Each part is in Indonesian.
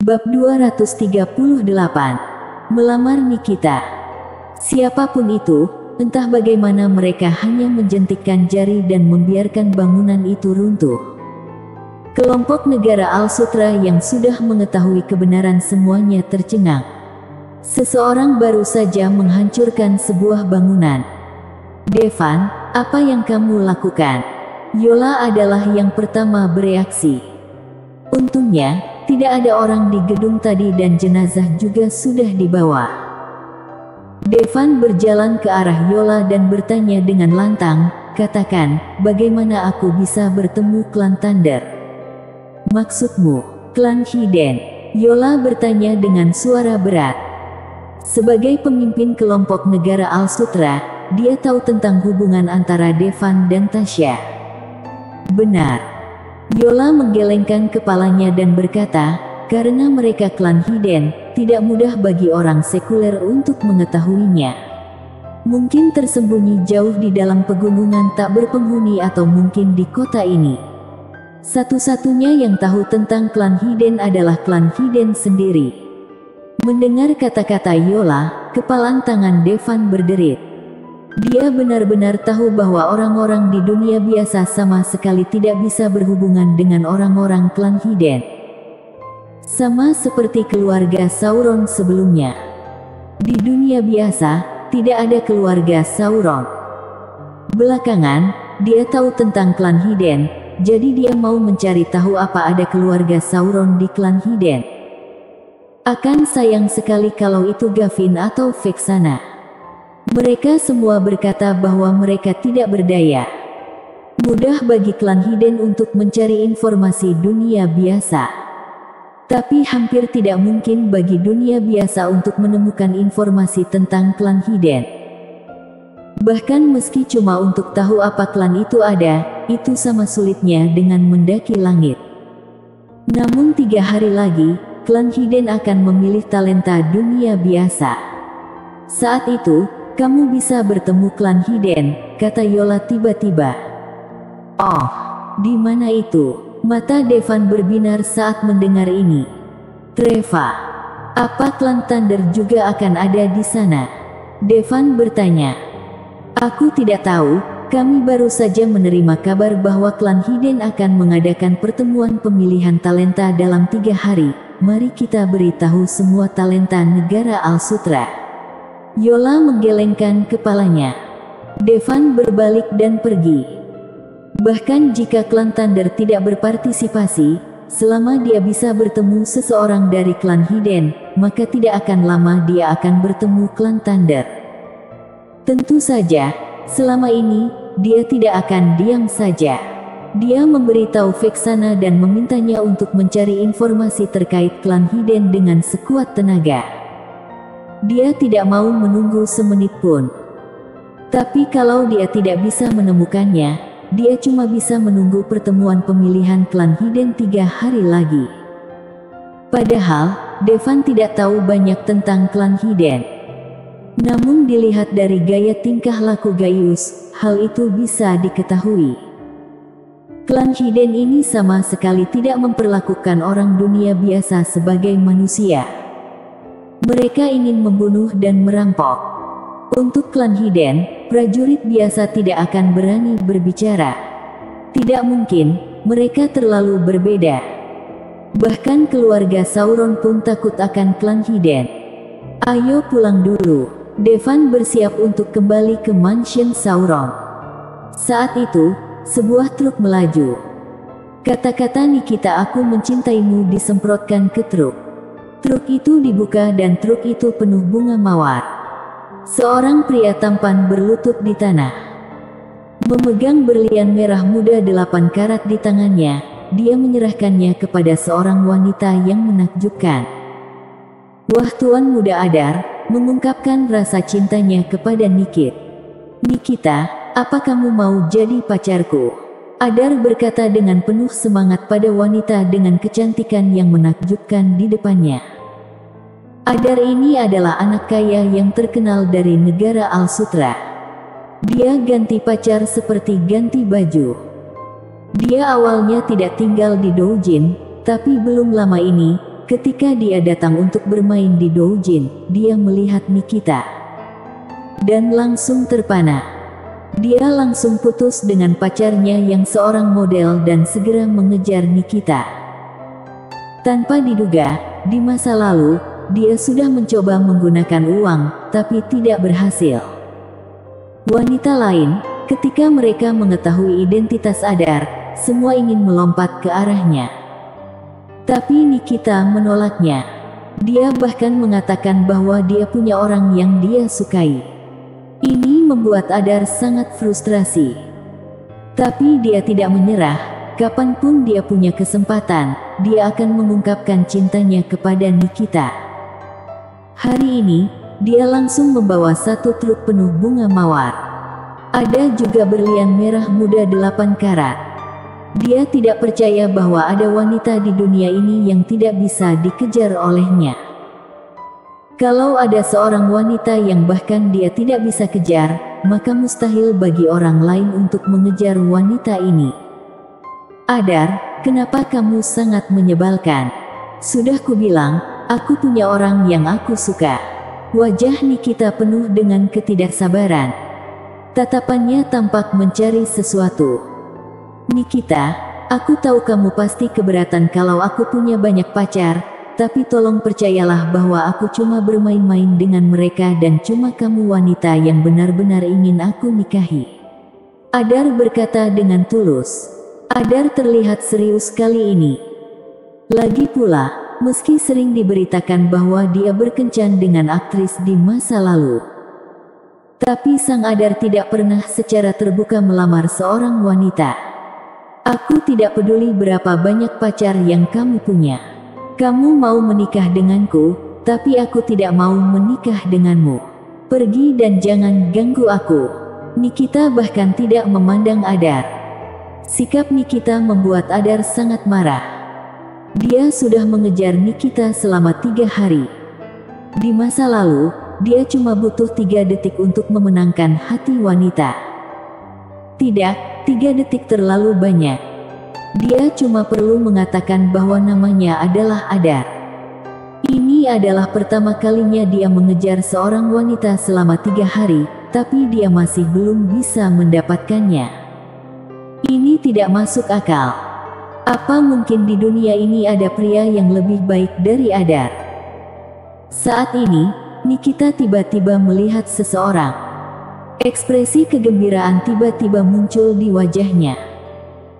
Bab 238. Melamar Nikita. Siapapun itu, entah bagaimana mereka hanya menjentikkan jari dan membiarkan bangunan itu runtuh. Kelompok negara Al-Sutra yang sudah mengetahui kebenaran semuanya tercengang. Seseorang baru saja menghancurkan sebuah bangunan. "Devan, apa yang kamu lakukan?" Yola adalah yang pertama bereaksi. Untungnya, tidak ada orang di gedung tadi dan jenazah juga sudah dibawa. Devan berjalan ke arah Yola dan bertanya dengan lantang, "Katakan, bagaimana aku bisa bertemu klan Thunder?" "Maksudmu, klan Hiden?" Yola bertanya dengan suara berat. Sebagai pemimpin kelompok negara Al-Sutra, dia tahu tentang hubungan antara Devan dan Tasya. "Benar." Yola menggelengkan kepalanya dan berkata, "Karena mereka klan Hiden, tidak mudah bagi orang sekuler untuk mengetahuinya. Mungkin tersembunyi jauh di dalam pegunungan tak berpenghuni atau mungkin di kota ini. Satu-satunya yang tahu tentang klan Hiden adalah klan Hiden sendiri." Mendengar kata-kata Yola, kepalan tangan Devan berderit. Dia benar-benar tahu bahwa orang-orang di dunia biasa sama sekali tidak bisa berhubungan dengan orang-orang klan Hiden. Sama seperti keluarga Sauron sebelumnya. Di dunia biasa, tidak ada keluarga Sauron. Belakangan, dia tahu tentang klan Hiden, jadi dia mau mencari tahu apa ada keluarga Sauron di klan Hiden. Akan sayang sekali kalau itu Gavin atau Vexana. Mereka semua berkata bahwa mereka tidak berdaya. Mudah bagi klan Hiden untuk mencari informasi dunia biasa. Tapi hampir tidak mungkin bagi dunia biasa untuk menemukan informasi tentang klan Hiden. Bahkan meski cuma untuk tahu apa klan itu ada, itu sama sulitnya dengan mendaki langit. Namun 3 hari lagi, klan Hiden akan memilih talenta dunia biasa. Saat itu, "Kamu bisa bertemu klan Hiden," kata Yola tiba-tiba. "Oh, di mana itu?" Mata Devan berbinar saat mendengar ini. "Treva, apa klan Thunder juga akan ada di sana?" Devan bertanya. "Aku tidak tahu, kami baru saja menerima kabar bahwa klan Hiden akan mengadakan pertemuan pemilihan talenta dalam 3 hari. Mari kita beritahu semua talenta negara Al-Sutra." Yola menggelengkan kepalanya. Devan berbalik dan pergi. Bahkan jika klan Thunder tidak berpartisipasi, selama dia bisa bertemu seseorang dari klan Hiden, maka tidak akan lama dia akan bertemu klan Thunder. Tentu saja, selama ini, dia tidak akan diam saja. Dia memberitahu Vexana dan memintanya untuk mencari informasi terkait klan Hiden dengan sekuat tenaga. Dia tidak mau menunggu semenit pun. Tapi kalau dia tidak bisa menemukannya, dia cuma bisa menunggu pertemuan pemilihan klan Hiden 3 hari lagi. Padahal, Devan tidak tahu banyak tentang klan Hiden. Namun dilihat dari gaya tingkah laku Gaius, hal itu bisa diketahui. Klan Hiden ini sama sekali tidak memperlakukan orang dunia biasa sebagai manusia. Mereka ingin membunuh dan merampok. Untuk klan Hiden, prajurit biasa tidak akan berani berbicara. Tidak mungkin, mereka terlalu berbeda. Bahkan keluarga Sauron pun takut akan klan Hiden. "Ayo pulang dulu." Devan bersiap untuk kembali ke mansion Sauron. Saat itu, sebuah truk melaju. Kata-kata Nikita "aku mencintaimu" disemprotkan ke truk. Truk itu dibuka dan truk itu penuh bunga mawar. Seorang pria tampan berlutut di tanah. Memegang berlian merah muda 8 karat di tangannya, dia menyerahkannya kepada seorang wanita yang menakjubkan. "Wah, Tuan Muda Adar," mengungkapkan rasa cintanya kepada Nikita, "apa kamu mau jadi pacarku?" Adar berkata dengan penuh semangat pada wanita dengan kecantikan yang menakjubkan di depannya. Adar ini adalah anak kaya yang terkenal dari negara Al-Sutra. Dia ganti pacar seperti ganti baju. Dia awalnya tidak tinggal di Doujin, tapi belum lama ini, ketika dia datang untuk bermain di doujin, dia melihat Nikita dan langsung terpana. Dia langsung putus dengan pacarnya yang seorang model dan segera mengejar Nikita. Tanpa diduga, di masa lalu, dia sudah mencoba menggunakan uang, tapi tidak berhasil. Wanita lain, ketika mereka mengetahui identitas Adar, semua ingin melompat ke arahnya. Tapi Nikita menolaknya. Dia bahkan mengatakan bahwa dia punya orang yang dia sukai. Ini membuat Adar sangat frustrasi. Tapi dia tidak menyerah. Kapanpun dia punya kesempatan, dia akan mengungkapkan cintanya kepada Nikita. Hari ini, dia langsung membawa 1 truk penuh bunga mawar. Ada juga berlian merah muda 8 karat. Dia tidak percaya bahwa ada wanita di dunia ini yang tidak bisa dikejar olehnya. Kalau ada seorang wanita yang bahkan dia tidak bisa kejar, maka mustahil bagi orang lain untuk mengejar wanita ini. Adar, kenapa kamu sangat menyebalkan? Sudah kubilang, aku punya orang yang aku suka. Wajah Nikita penuh dengan ketidaksabaran. Tatapannya tampak mencari sesuatu. Nikita, aku tahu kamu pasti keberatan kalau aku punya banyak pacar, tapi tolong percayalah bahwa aku cuma bermain-main dengan mereka dan cuma kamu wanita yang benar-benar ingin aku nikahi. Adar berkata dengan tulus. Adar terlihat serius kali ini. Lagi pula, meski sering diberitakan bahwa dia berkencan dengan aktris di masa lalu, tapi sang Adar tidak pernah secara terbuka melamar seorang wanita. Aku tidak peduli berapa banyak pacar yang kamu punya. Kamu mau menikah denganku, tapi aku tidak mau menikah denganmu. Pergi dan jangan ganggu aku. Nikita bahkan tidak memandang Adar. Sikap Nikita membuat Adar sangat marah. Dia sudah mengejar Nikita selama 3 hari. Di masa lalu, dia cuma butuh 3 detik untuk memenangkan hati wanita. Tidak, 3 detik terlalu banyak. Dia cuma perlu mengatakan bahwa namanya adalah Adar. Ini adalah pertama kalinya dia mengejar seorang wanita selama 3 hari, tapi dia masih belum bisa mendapatkannya. Ini tidak masuk akal. Apa mungkin di dunia ini ada pria yang lebih baik dari Adar? Saat ini, Nikita tiba-tiba melihat seseorang. Ekspresi kegembiraan tiba-tiba muncul di wajahnya.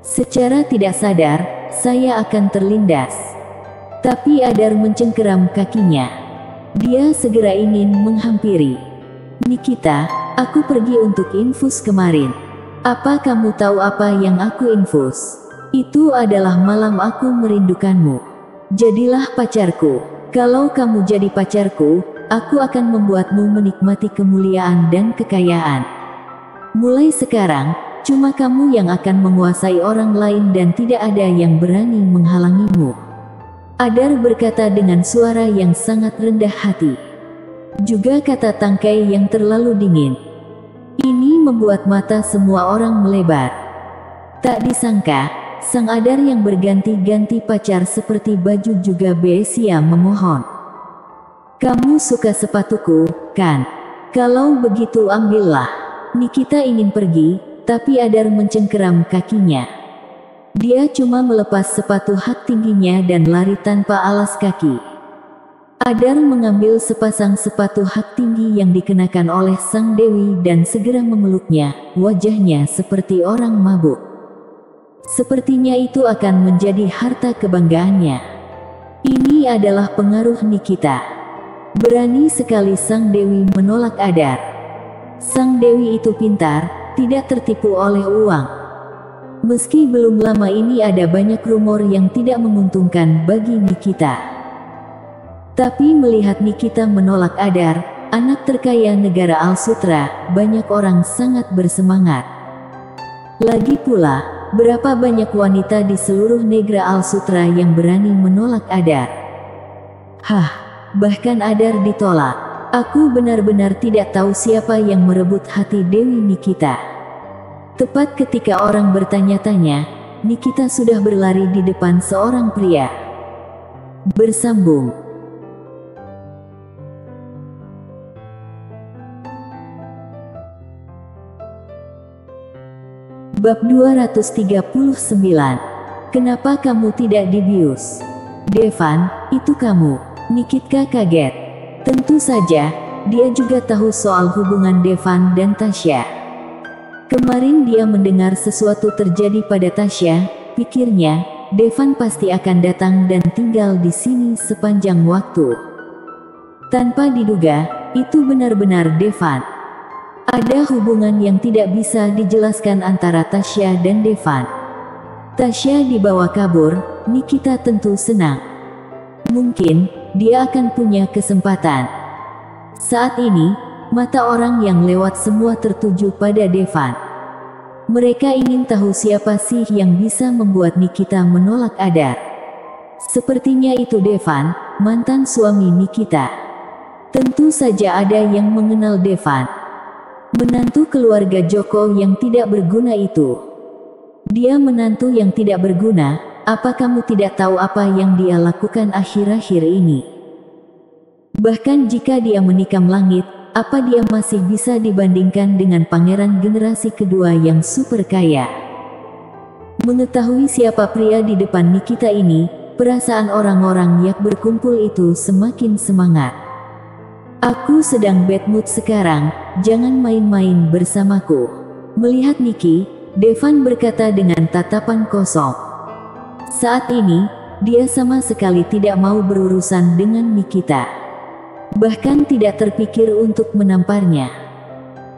Secara tidak sadar, saya akan terlindas. Tapi Adar mencengkeram kakinya. Dia segera ingin menghampiri. Nikita, aku pergi untuk infus kemarin. Apa kamu tahu apa yang aku infus? Itu adalah malam aku merindukanmu. Jadilah pacarku. Kalau kamu jadi pacarku, aku akan membuatmu menikmati kemuliaan dan kekayaan. Mulai sekarang, cuma kamu yang akan menguasai orang lain dan tidak ada yang berani menghalangimu. Adar berkata dengan suara yang sangat rendah hati. Juga kata tangkai yang terlalu dingin. Ini membuat mata semua orang melebar. Tak disangka, sang Adar yang berganti-ganti pacar seperti baju juga besia memohon. Kamu suka sepatuku, kan? Kalau begitu ambillah. Nikita ingin pergi, tapi Adar mencengkeram kakinya. Dia cuma melepas sepatu hak tingginya dan lari tanpa alas kaki. Adar mengambil sepasang sepatu hak tinggi yang dikenakan oleh sang dewi dan segera memeluknya, wajahnya seperti orang mabuk. Sepertinya itu akan menjadi harta kebanggaannya. Ini adalah pengaruh Nikita. Berani sekali sang dewi menolak Adar. Sang dewi itu pintar, tidak tertipu oleh uang. Meski belum lama ini ada banyak rumor yang tidak menguntungkan bagi Nikita. Tapi melihat Nikita menolak Adar, anak terkaya negara Al-Sutra, banyak orang sangat bersemangat. Lagi pula, berapa banyak wanita di seluruh negara Al-Sutra yang berani menolak Adar? Hah, bahkan Adar ditolak. Aku benar-benar tidak tahu siapa yang merebut hati Dewi Nikita. Tepat ketika orang bertanya-tanya, Nikita sudah berlari di depan seorang pria. Bersambung. Bab 239. Kenapa kamu tidak dibius? Devan, itu kamu. Nikita kaget. Tentu saja, dia juga tahu soal hubungan Devan dan Tasya. Kemarin dia mendengar sesuatu terjadi pada Tasya, pikirnya, Devan pasti akan datang dan tinggal di sini sepanjang waktu. Tanpa diduga, itu benar-benar Devan. Ada hubungan yang tidak bisa dijelaskan antara Tasya dan Devan. Tasya dibawa kabur, Nikita tentu senang. Mungkin, dia akan punya kesempatan. Saat ini, mata orang yang lewat semua tertuju pada Devan. Mereka ingin tahu siapa sih yang bisa membuat Nikita menolak Adar. Sepertinya itu Devan, mantan suami Nikita. Tentu saja ada yang mengenal Devan. Menantu keluarga Joko yang tidak berguna itu. Dia menantu yang tidak berguna, apa kamu tidak tahu apa yang dia lakukan akhir-akhir ini? Bahkan jika dia menikam langit, apa dia masih bisa dibandingkan dengan pangeran generasi kedua yang super kaya? Mengetahui siapa pria di depan Nikita ini, perasaan orang-orang yang berkumpul itu semakin semangat. Aku sedang bad mood sekarang, jangan main-main bersamaku. Melihat Niki, Devan berkata dengan tatapan kosong. Saat ini, dia sama sekali tidak mau berurusan dengan Nikita. Bahkan tidak terpikir untuk menamparnya.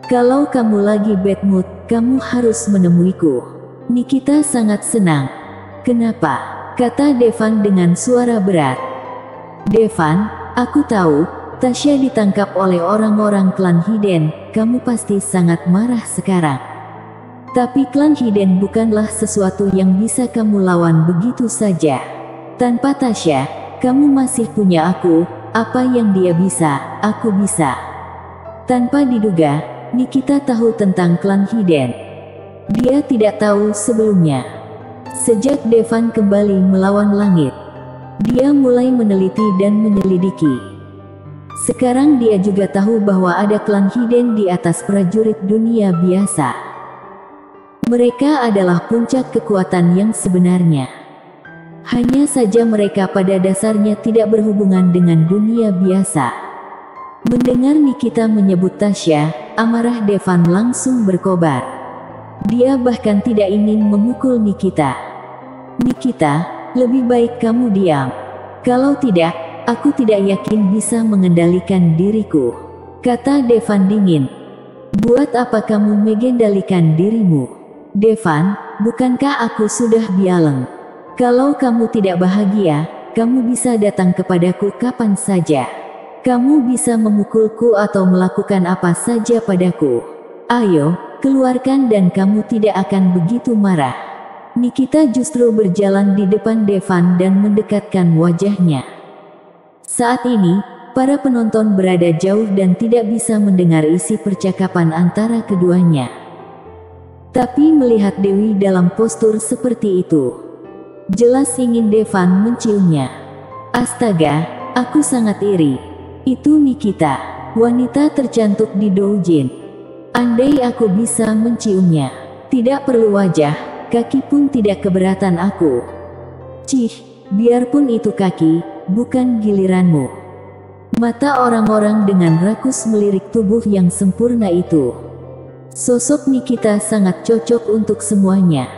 Kalau kamu lagi bad mood, kamu harus menemuiku. Nikita sangat senang. Kenapa? Kata Devan dengan suara berat. Devan, aku tahu, Tasya ditangkap oleh orang-orang klan Hiden, kamu pasti sangat marah sekarang. Tapi klan Hiden bukanlah sesuatu yang bisa kamu lawan begitu saja. Tanpa Tasya, kamu masih punya aku, apa yang dia bisa, aku bisa. Tanpa diduga, Nikita tahu tentang klan Hiden. Dia tidak tahu sebelumnya. Sejak Devan kembali melawan langit, dia mulai meneliti dan menyelidiki. Sekarang dia juga tahu bahwa ada klan Hiden di atas prajurit dunia biasa. Mereka adalah puncak kekuatan yang sebenarnya. Hanya saja mereka pada dasarnya tidak berhubungan dengan dunia biasa. Mendengar Nikita menyebut Tasya, amarah Devan langsung berkobar. Dia bahkan tidak ingin memukul Nikita. Nikita, lebih baik kamu diam. Kalau tidak, aku tidak yakin bisa mengendalikan diriku, kata Devan dingin. Buat apa kamu mengendalikan dirimu? Devan, bukankah aku sudah bilang? Kalau kamu tidak bahagia, kamu bisa datang kepadaku kapan saja. Kamu bisa memukulku atau melakukan apa saja padaku. Ayo, keluarkan dan kamu tidak akan begitu marah. Nikita justru berjalan di depan Devan dan mendekatkan wajahnya. Saat ini, para penonton berada jauh dan tidak bisa mendengar isi percakapan antara keduanya. Tapi melihat Dewi dalam postur seperti itu, jelas ingin Devan menciumnya. Astaga, aku sangat iri. Itu Nikita, wanita tercantik di Doujin. Andai aku bisa menciumnya, tidak perlu wajah, kaki pun tidak keberatan aku. Cih, biarpun itu kaki, bukan giliranmu. Mata orang-orang dengan rakus melirik tubuh yang sempurna itu. Sosok Nikita sangat cocok untuk semuanya.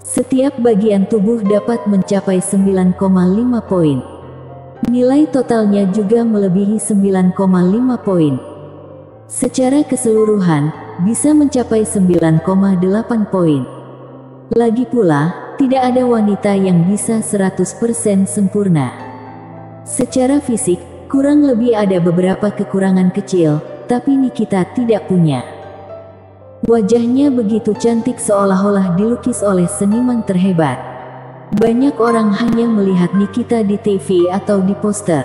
Setiap bagian tubuh dapat mencapai 9,5 poin. Nilai totalnya juga melebihi 9,5 poin. Secara keseluruhan, bisa mencapai 9,8 poin. Lagi pula, tidak ada wanita yang bisa 100% sempurna. Secara fisik, kurang lebih ada beberapa kekurangan kecil, tapi Nikita tidak punya. Wajahnya begitu cantik seolah-olah dilukis oleh seniman terhebat. Banyak orang hanya melihat Nikita di TV atau di poster.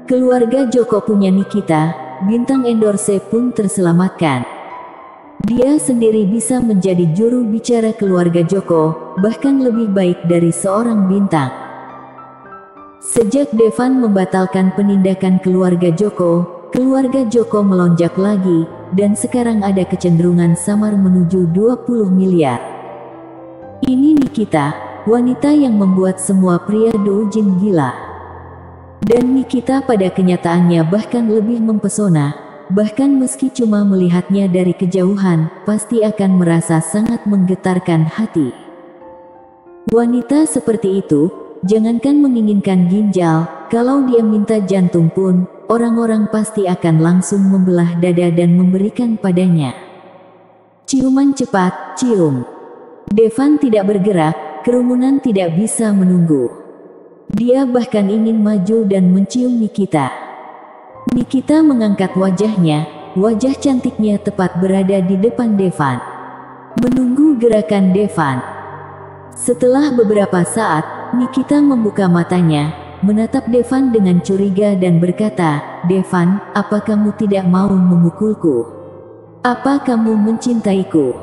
Keluarga Joko punya Nikita, bintang endorse pun terselamatkan. Dia sendiri bisa menjadi juru bicara keluarga Joko, bahkan lebih baik dari seorang bintang. Sejak Devan membatalkan penindakan keluarga Joko melonjak lagi, dan sekarang ada kecenderungan samar menuju 20 miliar. Ini Nikita, wanita yang membuat semua pria doujin gila. Dan Nikita pada kenyataannya bahkan lebih mempesona, bahkan meski cuma melihatnya dari kejauhan, pasti akan merasa sangat menggetarkan hati. Wanita seperti itu, jangankan menginginkan ginjal, kalau dia minta jantung pun, orang-orang pasti akan langsung membelah dada dan memberikan padanya. Ciuman cepat, cium. Devan tidak bergerak, kerumunan tidak bisa menunggu. Dia bahkan ingin maju dan mencium Nikita. Nikita mengangkat wajahnya, wajah cantiknya tepat berada di depan Devan. Menunggu gerakan Devan. Setelah beberapa saat, Nikita membuka matanya, menatap Devan dengan curiga dan berkata, "Devan, apa kamu tidak mau memukulku? Apa kamu mencintaiku?"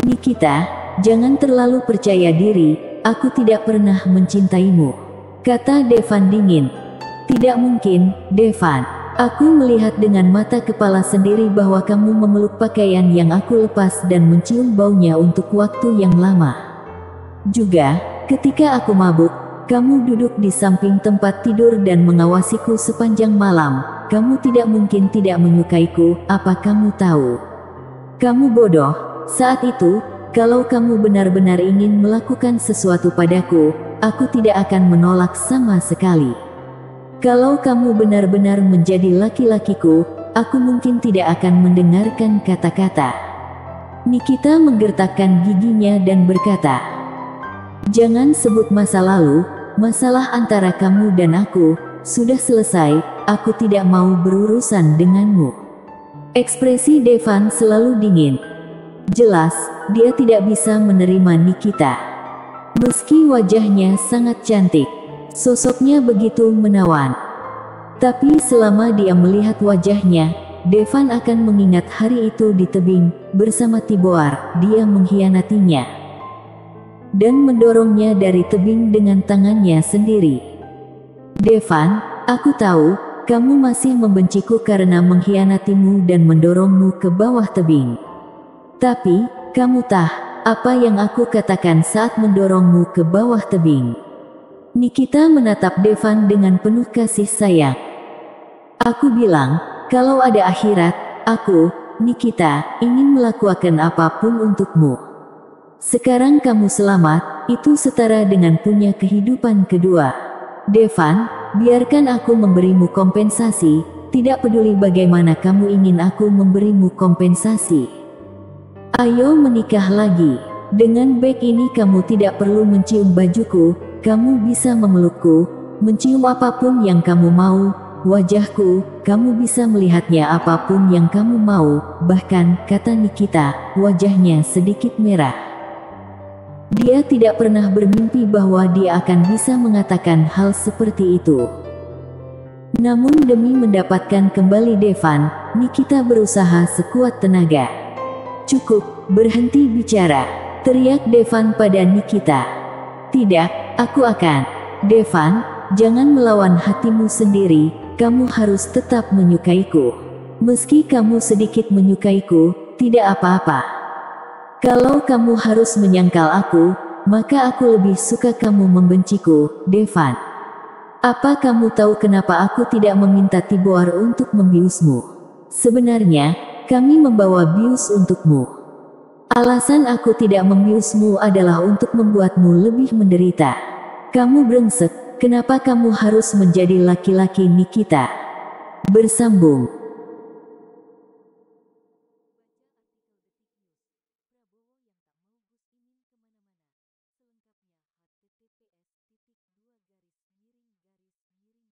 "Nikita, jangan terlalu percaya diri, aku tidak pernah mencintaimu," kata Devan dingin. "Tidak mungkin, Devan. Aku melihat dengan mata kepala sendiri bahwa kamu memeluk pakaian yang aku lepas dan mencium baunya untuk waktu yang lama. Juga, ketika aku mabuk, kamu duduk di samping tempat tidur dan mengawasiku sepanjang malam. Kamu tidak mungkin tidak menyukaiku, apa kamu tahu? Kamu bodoh. Saat itu, kalau kamu benar-benar ingin melakukan sesuatu padaku, aku tidak akan menolak sama sekali. Kalau kamu benar-benar menjadi laki-lakiku, aku mungkin tidak akan mendengarkan kata-kata." Nikita menggertakkan giginya dan berkata, "Jangan sebut masa lalu, masalah antara kamu dan aku sudah selesai, aku tidak mau berurusan denganmu." Ekspresi Devan selalu dingin. Jelas, dia tidak bisa menerima Nikita. Meski wajahnya sangat cantik, sosoknya begitu menawan. Tapi selama dia melihat wajahnya, Devan akan mengingat hari itu di tebing, bersama Tiboar, dia mengkhianatinya. Dan mendorongnya dari tebing dengan tangannya sendiri. "Devan, aku tahu, kamu masih membenciku karena mengkhianatimu dan mendorongmu ke bawah tebing. Tapi, kamu tahu apa yang aku katakan saat mendorongmu ke bawah tebing?" Nikita menatap Devan dengan penuh kasih sayang. "Aku bilang, kalau ada akhirat, aku, Nikita, ingin melakukan apapun untukmu. Sekarang kamu selamat, itu setara dengan punya kehidupan kedua. Devan, biarkan aku memberimu kompensasi, tidak peduli bagaimana kamu ingin aku memberimu kompensasi. Ayo menikah lagi. Dengan beg ini kamu tidak perlu mencium bajuku, kamu bisa memelukku, mencium apapun yang kamu mau, wajahku, kamu bisa melihatnya apapun yang kamu mau, bahkan," kata Nikita, wajahnya sedikit merah. Dia tidak pernah bermimpi bahwa dia akan bisa mengatakan hal seperti itu. Namun demi mendapatkan kembali Devan, Nikita berusaha sekuat tenaga. "Cukup, berhenti bicara," teriak Devan pada Nikita. "Tidak, aku akan." "Devan, jangan melawan hatimu sendiri, kamu harus tetap menyukaiku. Meski kamu sedikit menyukaiku, tidak apa-apa. Kalau kamu harus menyangkal aku, maka aku lebih suka kamu membenciku, Devan. Apa kamu tahu kenapa aku tidak meminta Tiboar untuk membiusmu? Sebenarnya, kami membawa bius untukmu. Alasan aku tidak membiusmu adalah untuk membuatmu lebih menderita. Kamu brengsek, kenapa kamu harus menjadi laki-laki?" Nikita bersambung.